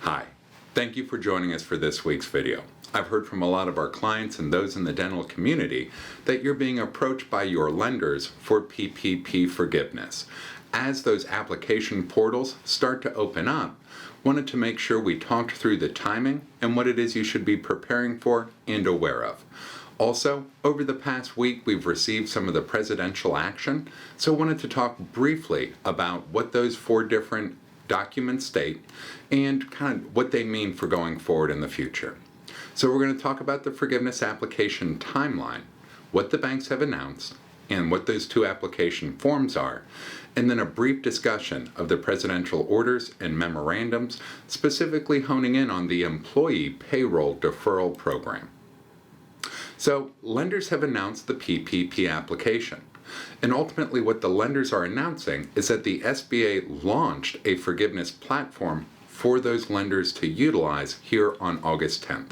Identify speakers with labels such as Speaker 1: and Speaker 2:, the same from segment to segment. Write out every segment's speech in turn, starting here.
Speaker 1: Hi, thank you for joining us for this week's video. I've heard from a lot of our clients and those in the dental community that you're being approached by your lenders for PPP forgiveness. As those application portals start to open up, wanted to make sure we talked through the timing and what it is you should be preparing for and aware of. Also, over the past week, we've received some of the presidential action, so wanted to talk briefly about what those 4 different documents state and kind of what they mean for going forward in the future. So we're going to talk about the forgiveness application timeline, what the banks have announced, and what those 2 application forms are, and then a brief discussion of the presidential orders and memorandums, specifically honing in on the employee payroll deferral program. So lenders have announced the PPP application. And ultimately what the lenders are announcing is that the SBA launched a forgiveness platform for those lenders to utilize here on August 10th.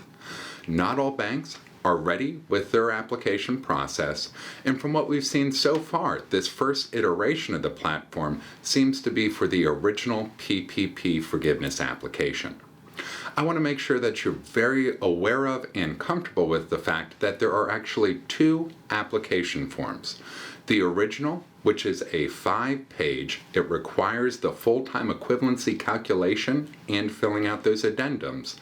Speaker 1: Not all banks are ready with their application process, and from what we've seen so far, this first iteration of the platform seems to be for the original PPP forgiveness application. I want to make sure that you're very aware of and comfortable with the fact that there are actually 2 application forms. The original, which is a 5-page, it requires the full-time equivalency calculation and filling out those addendums,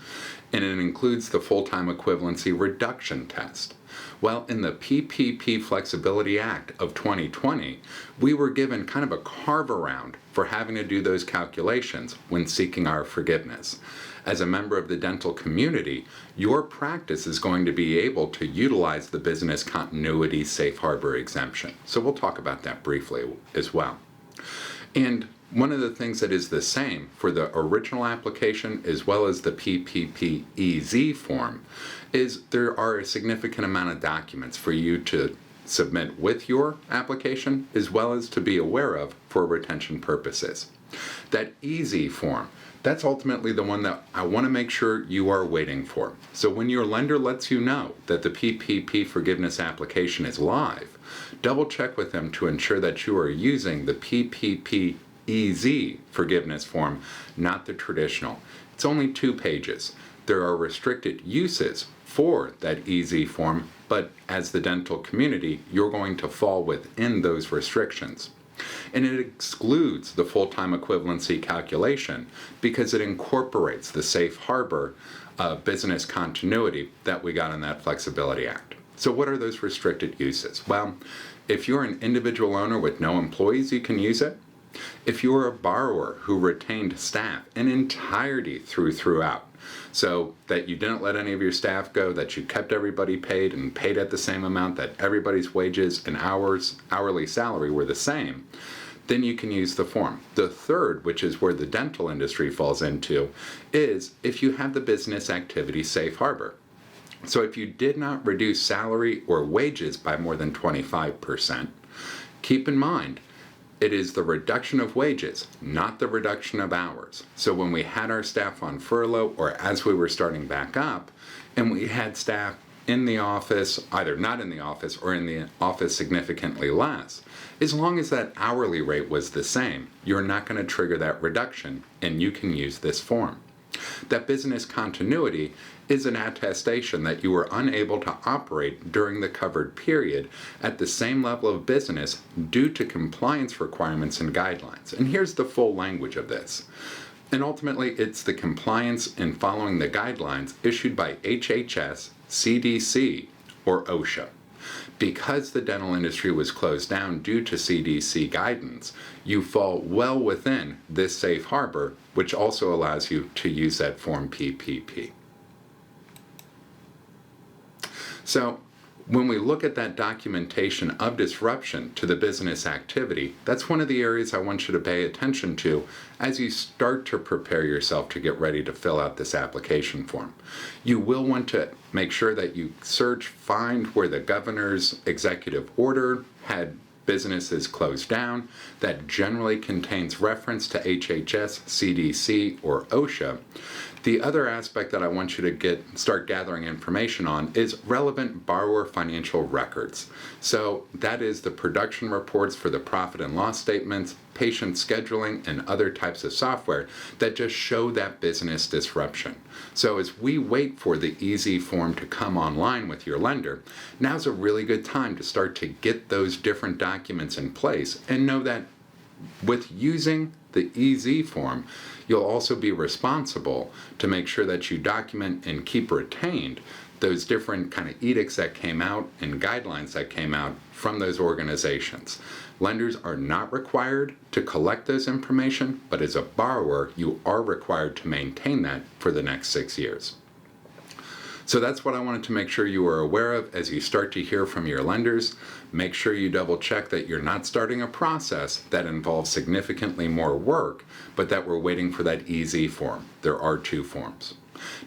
Speaker 1: and it includes the full-time equivalency reduction test. Well, in the PPP Flexibility Act of 2020, we were given kind of a carve-around for having to do those calculations when seeking our forgiveness. As a member of the dental community, your practice is going to be able to utilize the business continuity safe harbor exemption. So we'll talk about that briefly as well. And one of the things that is the same for the original application as well as the PPP EZ form is there are a significant amount of documents for you to submit with your application as well as to be aware of for retention purposes. That EZ form, that's ultimately the one that I want to make sure you are waiting for. So when your lender lets you know that the PPP forgiveness application is live, double check with them to ensure that you are using the PPP EZ forgiveness form, not the traditional. It's only 2 pages. There are restricted uses for that EZ form, but as the dental community, you're going to fall within those restrictions. And it excludes the full-time equivalency calculation because it incorporates the safe harbor business continuity that we got in that Flexibility Act. So what are those restricted uses? Well, if you're an individual owner with no employees, you can use it. If you're a borrower who retained staff in entirety throughout, so that you didn't let any of your staff go, that you kept everybody paid and paid at the same amount, that everybody's wages and hourly salary were the same, then you can use the form. The third, which is where the dental industry falls into, is if you have the business activity safe harbor. So if you did not reduce salary or wages by more than 25%, keep in mind, it is the reduction of wages, not the reduction of hours. So when we had our staff on furlough or as we were starting back up, and we had staff in the office, either not in the office or in the office significantly less, as long as that hourly rate was the same, you're not going to trigger that reduction and you can use this form. That business continuity is an attestation that you were unable to operate during the covered period at the same level of business due to compliance requirements and guidelines. And here's the full language of this. And ultimately, it's the compliance in following the guidelines issued by HHS, CDC, or OSHA. Because the dental industry was closed down due to CDC guidance, you fall well within this safe harbor, which also allows you to use that form PPP. So when we look at that documentation of disruption to the business activity, that's one of the areas I want you to pay attention to as you start to prepare yourself to get ready to fill out this application form. You will want to make sure that you find where the governor's executive order had businesses closed down. That generally contains reference to HHS, CDC, or OSHA. The other aspect that I want you to start gathering information on is relevant borrower financial records. So that is the production reports for the profit and loss statements, patient scheduling, and other types of software that just show that business disruption. So as we wait for the easy form to come online with your lender, now's a really good time to start to get those different documents in place and know that with using the EZ form, you'll also be responsible to make sure that you document and keep retained those different kind of edicts that came out and guidelines that came out from those organizations. Lenders are not required to collect those information, but as a borrower, you are required to maintain that for the next 6 years. So that's what I wanted to make sure you are aware of as you start to hear from your lenders. Make sure you double check that you're not starting a process that involves significantly more work, but that we're waiting for that EZ form. There are 2 forms.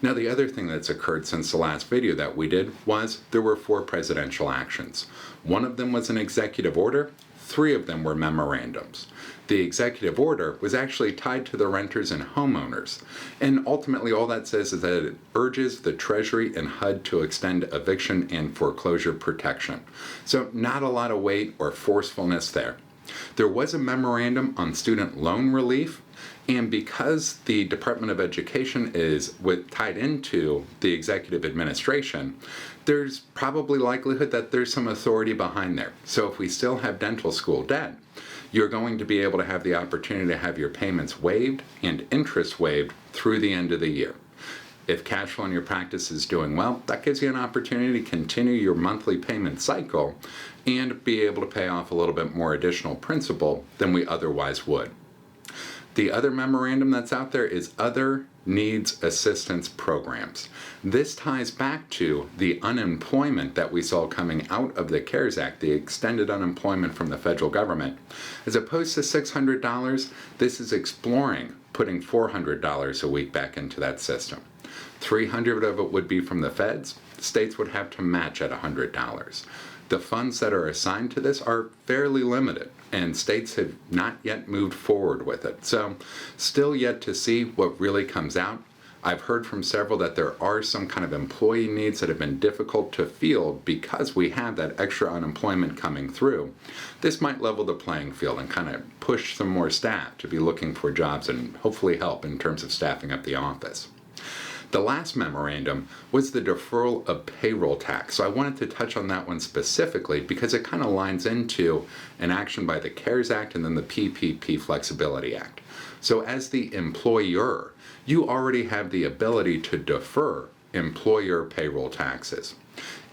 Speaker 1: Now, the other thing that's occurred since the last video that we did was there were 4 presidential actions. One of them was an executive order. 3 of them were memorandums. The executive order was actually tied to the renters and homeowners, and ultimately all that says is that it urges the Treasury and HUD to extend eviction and foreclosure protection. So not a lot of weight or forcefulness there. There was a memorandum on student loan relief, and because the Department of Education is tied into the executive administration, there's probably likelihood that there's some authority behind there. So if we still have dental school debt, you're going to be able to have the opportunity to have your payments waived and interest waived through the end of the year. If cash flow in your practice is doing well, that gives you an opportunity to continue your monthly payment cycle and be able to pay off a little bit more additional principal than we otherwise would. The other memorandum that's out there is Other Needs Assistance Programs. This ties back to the unemployment that we saw coming out of the CARES Act, the extended unemployment from the federal government. As opposed to $600, this is exploring putting $400 a week back into that system. $300 of it would be from the feds. States would have to match at $100. The funds that are assigned to this are fairly limited, and states have not yet moved forward with it. So still yet to see what really comes out. I've heard from several that there are some kind of employee needs that have been difficult to field because we have that extra unemployment coming through. This might level the playing field and kind of push some more staff to be looking for jobs and hopefully help in terms of staffing up the office. The last memorandum was the deferral of payroll tax. So I wanted to touch on that one specifically because it kind of lines into an action by the CARES Act and then the PPP Flexibility Act. So as the employer, you already have the ability to defer employer payroll taxes.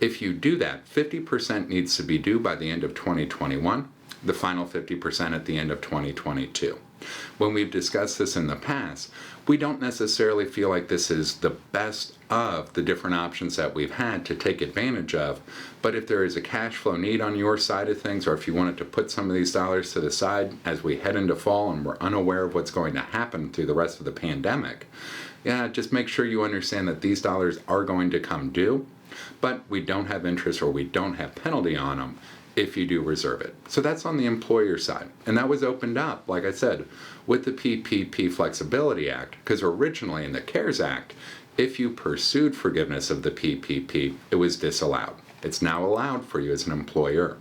Speaker 1: If you do that, 50% needs to be due by the end of 2021, the final 50% at the end of 2022. When we've discussed this in the past, we don't necessarily feel like this is the best of the different options that we've had to take advantage of, but if there is a cash flow need on your side of things, or if you wanted to put some of these dollars to the side as we head into fall and we're unaware of what's going to happen through the rest of the pandemic, just make sure you understand that these dollars are going to come due, but we don't have interest or we don't have penalty on them if you do reserve it. So that's on the employer side. And that was opened up, like I said, with the PPP Flexibility Act, because originally in the CARES Act, if you pursued forgiveness of the PPP, it was disallowed. It's now allowed for you as an employer.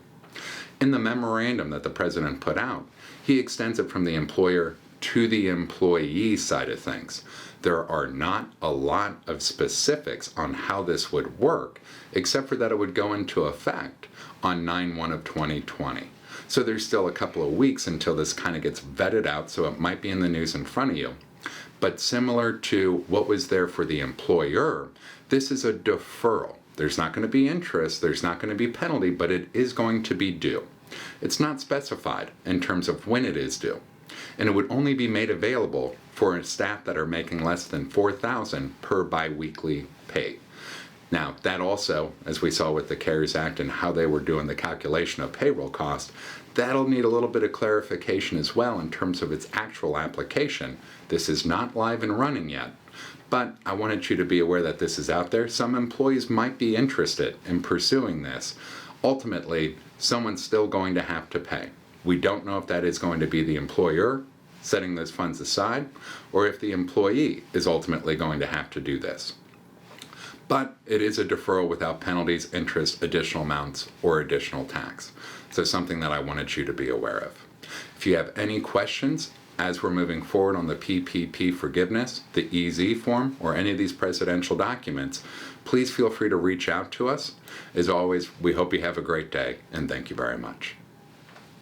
Speaker 1: In the memorandum that the president put out, he extends it from the employer to the employee side of things. There are not a lot of specifics on how this would work, except for that it would go into effect on 9/1 of 2020. So there's still a couple of weeks until this kind of gets vetted out, so it might be in the news in front of you. But similar to what was there for the employer, this is a deferral. There's not going to be interest, there's not going to be penalty, but it is going to be due. It's not specified in terms of when it is due. And it would only be made available for staff that are making less than $4,000 per biweekly pay. Now, that also, as we saw with the CARES Act and how they were doing the calculation of payroll cost, that'll need a little bit of clarification as well in terms of its actual application. This is not live and running yet, but I wanted you to be aware that this is out there. Some employees might be interested in pursuing this. Ultimately, someone's still going to have to pay. We don't know if that is going to be the employer setting those funds aside, or if the employee is ultimately going to have to do this. But it is a deferral without penalties, interest, additional amounts, or additional tax. So something that I wanted you to be aware of. If you have any questions as we're moving forward on the PPP forgiveness, the EZ form, or any of these presidential documents, please feel free to reach out to us. As always, we hope you have a great day, and thank you very much.